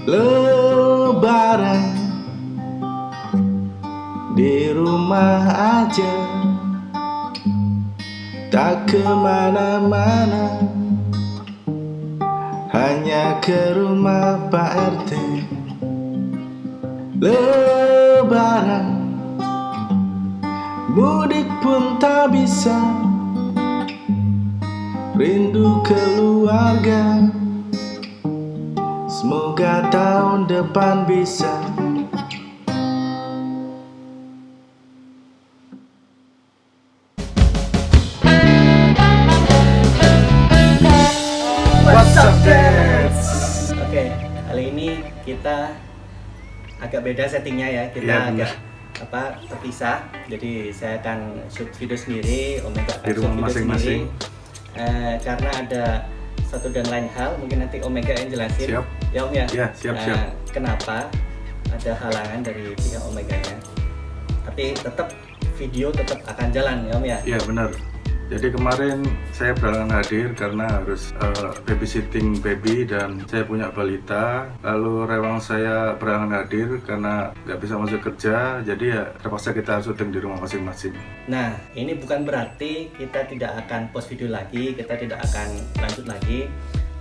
Lebaran di rumah aja, tak kemana-mana, hanya ke rumah Pak RT. Lebaran, mudik pun tak bisa, rindu keluarga. Semoga tahun depan bisa. What's up guys? Oke, kali ini kita agak beda settingnya ya. Kita agak terpisah. Jadi saya akan shoot video sendiri, Omega akan Di rumah shoot video masing-masing. sendiri. Karena ada satu dan lain hal, mungkin nanti Omega yang jelasin. Siap. Ya Om ya. Ya, siap. Kenapa ada halangan dari pihak Omeganya? Tapi tetap video tetap akan jalan ya Om ya. Iya benar. Jadi kemarin saya berhalangan hadir karena harus babysitting baby dan saya punya balita. Lalu rewang saya berhalangan hadir karena nggak bisa masuk kerja. Jadi ya terpaksa kita syuting di rumah masing-masing. Nah, ini bukan berarti kita tidak akan post video lagi, kita tidak akan lanjut lagi.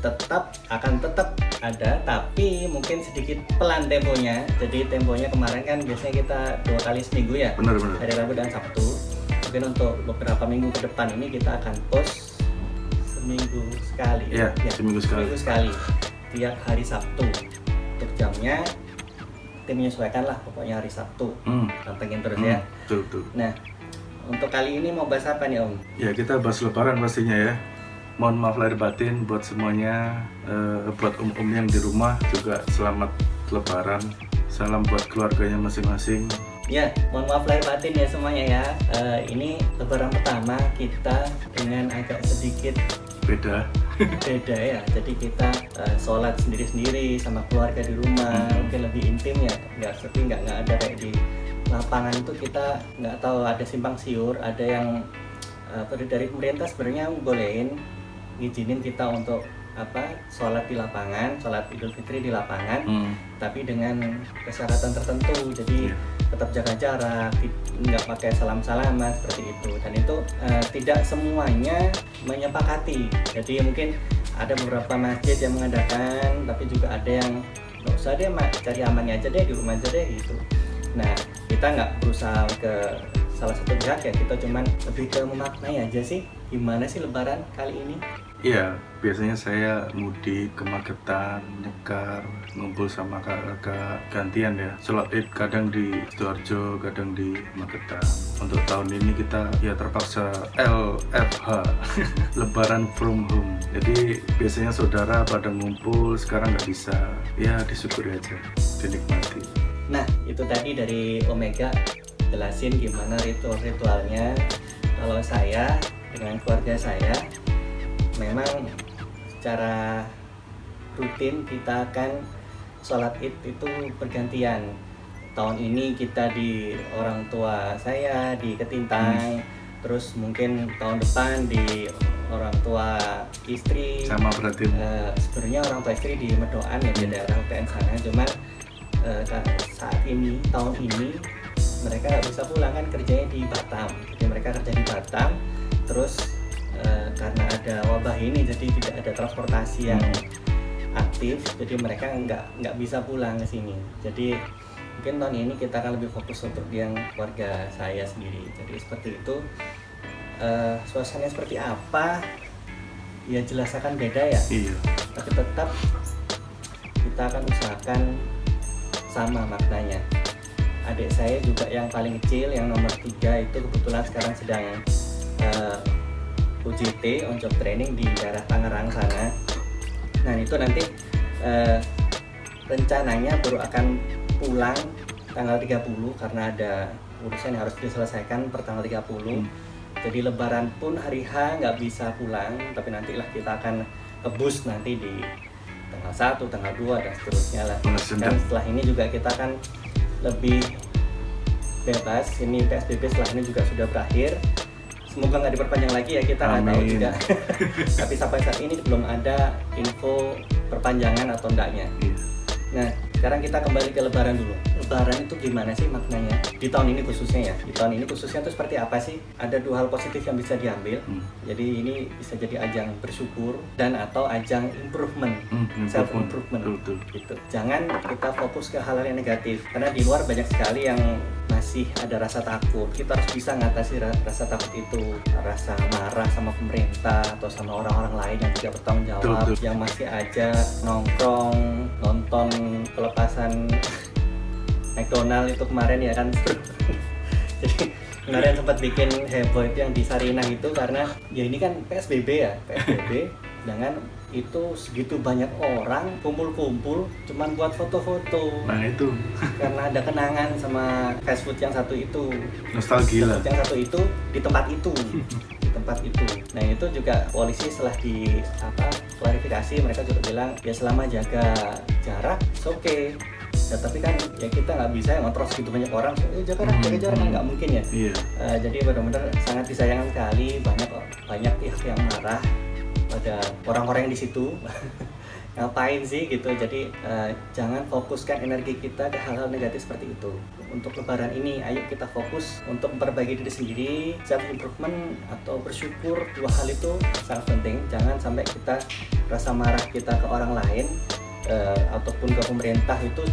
Tetap ada, tapi mungkin sedikit pelan temponya. Jadi temponya kemarin kan biasanya kita 2 kali seminggu ya. Benar. Hari Rabu dan Sabtu. Mungkin untuk beberapa minggu ke depan ini kita akan post seminggu sekali. Iya, seminggu sekali. Seminggu sekali, tiap hari Sabtu. Untuk jamnya tim menyesuaikan lah, pokoknya hari Sabtu. Pantengin terus ya. Betul. Nah, untuk kali ini mau bahas apa nih Om? Ya kita bahas Lebaran pastinya ya. Mohon maaf lahir batin buat semuanya, buat om-om yang di rumah juga selamat Lebaran. Salam buat keluarganya masing-masing. Ya, mohon maaf lahir batin ya semuanya ya. Ini Lebaran pertama kita dengan agak sedikit Beda. ya. Jadi kita sholat sendiri-sendiri sama keluarga di rumah, mungkin lebih intim ya. Nggak ada kayak di lapangan itu, kita nggak tahu ada simpang siur, ada yang dari pemerintah sebenarnya bolehin ngizinin kita untuk sholat di lapangan, sholat Idul Fitri di lapangan, tapi dengan persyaratan tertentu. Jadi tetap jaga jarak, nggak pakai salam-salaman seperti itu. Dan itu tidak semuanya menyepakati. Jadi mungkin ada beberapa masjid yang mengadakan, tapi juga ada yang nggak usah deh, cari amannya aja deh, di rumah aja deh gitu. Nah, kita nggak berusaha ke salah satu pihak ya, kita cuman lebih ke memaknai aja sih, gimana sih Lebaran kali ini. Iya, biasanya saya mudik ke Magetan, Nyekar, ngumpul sama kakak gantian ya. Sholat Id kadang di Sidoarjo, kadang di Magetan. Untuk tahun ini kita ya terpaksa LFH, Lebaran from home. Jadi biasanya saudara pada ngumpul, sekarang nggak bisa. Ya disyukuri aja, dinikmati. Nah, itu tadi dari Omega jelasin gimana ritual-ritualnya. Kalau saya dengan keluarga saya memang secara rutin kita akan sholat Id itu bergantian. Tahun ini kita di orang tua saya di Ketintang, terus mungkin tahun depan di orang tua istri. Sama berarti. Sebenarnya orang tua istri di Medoan ya, di daerah UPN sana. Cuman saat ini, tahun ini mereka nggak bisa pulang kan, kerjanya di Batam. Jadi mereka kerja di Batam, terus karena ada wabah ini jadi tidak ada transportasi yang aktif, jadi mereka nggak bisa pulang ke sini. Jadi mungkin tahun ini kita akan lebih fokus untuk yang keluarga saya sendiri. Jadi seperti itu. Suasananya seperti apa ya, jelas akan beda ya. Iya. Tapi tetap kita akan usahakan sama maknanya. Adik saya juga yang paling kecil, yang nomor 3 itu kebetulan sekarang sedang UJT, on job training di daerah Tangerang sana. Nah itu nanti rencananya baru akan pulang tanggal 30 karena ada urusan yang harus diselesaikan per tanggal 30. Jadi Lebaran pun hari H nggak bisa pulang, tapi nantilah kita akan kebus nanti di tanggal 1, tanggal 2 dan seterusnya lah. Dan setelah ini juga kita akan lebih bebas. Ini PSBB setelah ini juga sudah berakhir. Semoga nggak diperpanjang lagi ya, kita nggak tahu juga. Tapi sampai saat ini belum ada info perpanjangan atau enggaknya. Nah, sekarang kita kembali ke Lebaran dulu. Lebaran itu gimana sih maknanya? Di tahun ini khususnya ya. Di tahun ini khususnya itu seperti apa sih? Ada 2 hal positif yang bisa diambil. Jadi ini bisa jadi ajang bersyukur dan atau ajang improvement, self improvement. Gitu. Jangan kita fokus ke hal-hal yang negatif. Karena di luar banyak sekali yang masih ada rasa takut. Kita harus bisa ngatasi rasa takut itu, rasa marah sama pemerintah atau sama orang-orang lain yang tidak bertanggung jawab, yang masih aja nongkrong, nonton pelepasan McDonald itu kemarin ya kan. Jadi kemarin sempat bikin heboh itu yang di Sarinah itu karena ya ini kan PSBB ya, PSBB dengan itu segitu banyak orang kumpul-kumpul cuman buat foto-foto. Nah itu karena ada kenangan sama fast food yang satu itu, nostalgia lah. Yang satu itu di tempat itu di tempat itu. Nah itu juga polisi setelah di klarifikasi mereka juga bilang ya selama jaga jarak oke. Ya, tapi kan ya kita nggak bisa yang ngetros gitu banyak orang jaga jarak nggak mungkin ya. Jadi benar-benar sangat disayangkan sekali banyak pihak yang marah pada orang-orang yang di situ. Ngapain sih gitu. Jadi jangan fokuskan energi kita ke hal-hal negatif seperti itu. Untuk Lebaran ini ayo kita fokus untuk memperbaiki diri sendiri, self improvement atau bersyukur. 2 hal itu sangat penting. Jangan sampai kita rasa marah kita ke orang lain ataupun ke pemerintah itu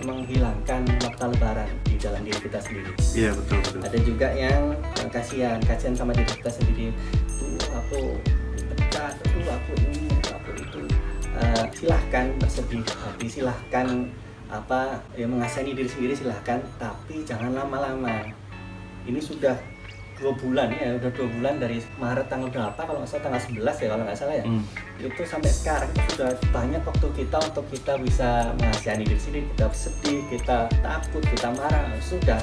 menghilangkan makna Lebaran di dalam diri kita sendiri. Iya betul. Ada juga yang kasihan sama diri kita sendiri. Aku pecat, aku ini, aku itu. Silahkan bersedih hati, silahkan mengasihani diri sendiri silahkan, tapi jangan lama-lama. Ini sudah 2 bulan ya, udah 2 bulan dari Maret tanggal berapa kalau nggak salah, tanggal 11 ya kalau nggak salah ya. Itu sampai sekarang itu sudah banyak waktu kita untuk kita bisa mengasihani diri sendiri. Kita sedih, kita takut, kita marah, sudah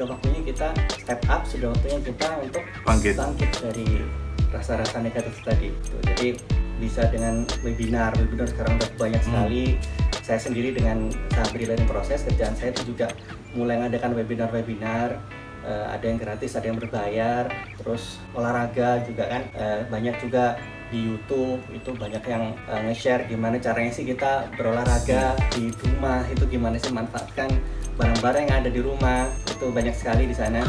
waktunya kita step up, sudah waktunya kita untuk bangkit dari rasa-rasa negatif tadi. Jadi bisa dengan webinar sekarang udah banyak sekali. Saya sendiri dengan Sabri Learning Proses, kerjaan saya itu juga mulai mengadakan webinar, ada yang gratis, ada yang berbayar. Terus olahraga juga kan, banyak juga di YouTube itu banyak yang nge-share gimana caranya sih kita berolahraga di rumah, itu gimana sih manfaatkan barang-barang yang ada di rumah, itu banyak sekali di sana.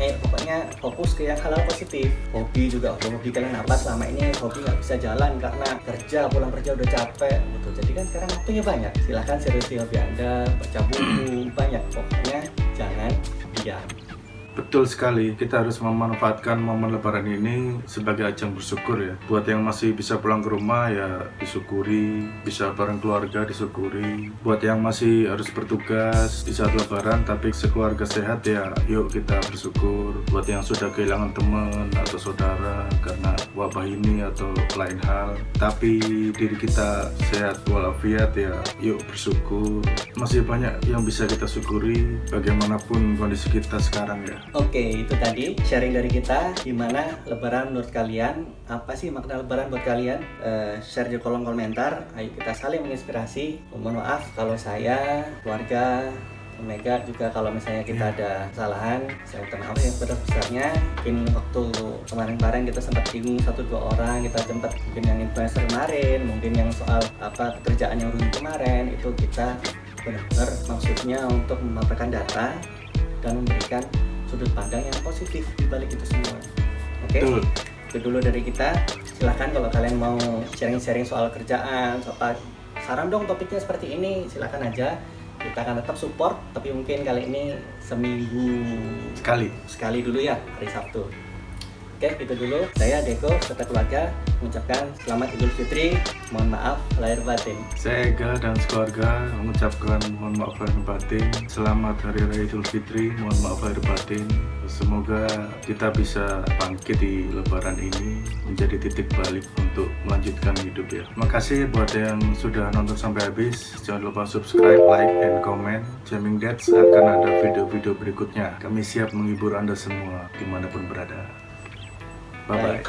Pokoknya fokus ke yang hal-hal positif. Hobi juga, hobi kalian apa selama ini hobi nggak bisa jalan karena pulang kerja udah capek gitu. Jadi kan sekarang waktunya banyak, silahkan seriusi hobi Anda, baca buku, banyak. Pokoknya jangan diam. Betul sekali, kita harus memanfaatkan momen Lebaran ini sebagai ajang bersyukur ya. Buat yang masih bisa pulang ke rumah ya disyukuri, bisa bareng keluarga disyukuri. Buat yang masih harus bertugas di saat Lebaran tapi sekeluarga sehat ya yuk kita bersyukur. Buat yang sudah kehilangan teman atau saudara karena wabah ini atau lain hal, tapi diri kita sehat walafiat ya yuk bersyukur. Masih banyak yang bisa kita syukuri bagaimanapun kondisi kita sekarang ya. Oke, itu tadi sharing dari kita. Gimana Lebaran menurut kalian? Apa sih makna Lebaran buat kalian? Share di kolom komentar. Ayo kita saling menginspirasi. Mohon maaf kalau saya, keluarga, Mega juga kalau misalnya kita ada kesalahan. Saya minta maaf yang sebesar-besarnya. Mungkin waktu kemarin-kemarin kita sempat bingung 1-2 orang. Kita sempat mungkin yang influencer kemarin, mungkin yang soal pekerjaan yang rugi kemarin. Itu kita benar-benar maksudnya untuk memaparkan data dan memberikan sudut pandang yang positif di balik itu semua. Oke? Itu dulu dari kita. Silahkan kalau kalian mau sharing-sharing soal kerjaan, soal saran dong topiknya seperti ini, silahkan aja. Kita akan tetap support, tapi mungkin kali ini seminggu sekali dulu ya, hari Sabtu. Oke, itu dulu. Saya Deko serta keluarga mengucapkan selamat Idul Fitri. Mohon maaf lahir batin. Saya Ega dan sekeluarga mengucapkan mohon maaf lahir batin. Selamat Hari Raya Idul Fitri. Mohon maaf lahir batin. Semoga kita bisa bangkit di Lebaran ini menjadi titik balik untuk melanjutkan hidup ya. Makasih buat yang sudah nonton sampai habis. Jangan lupa subscribe, like, and comment. Jamming Dads akan ada video-video berikutnya. Kami siap menghibur Anda semua dimanapun berada. Bye-bye.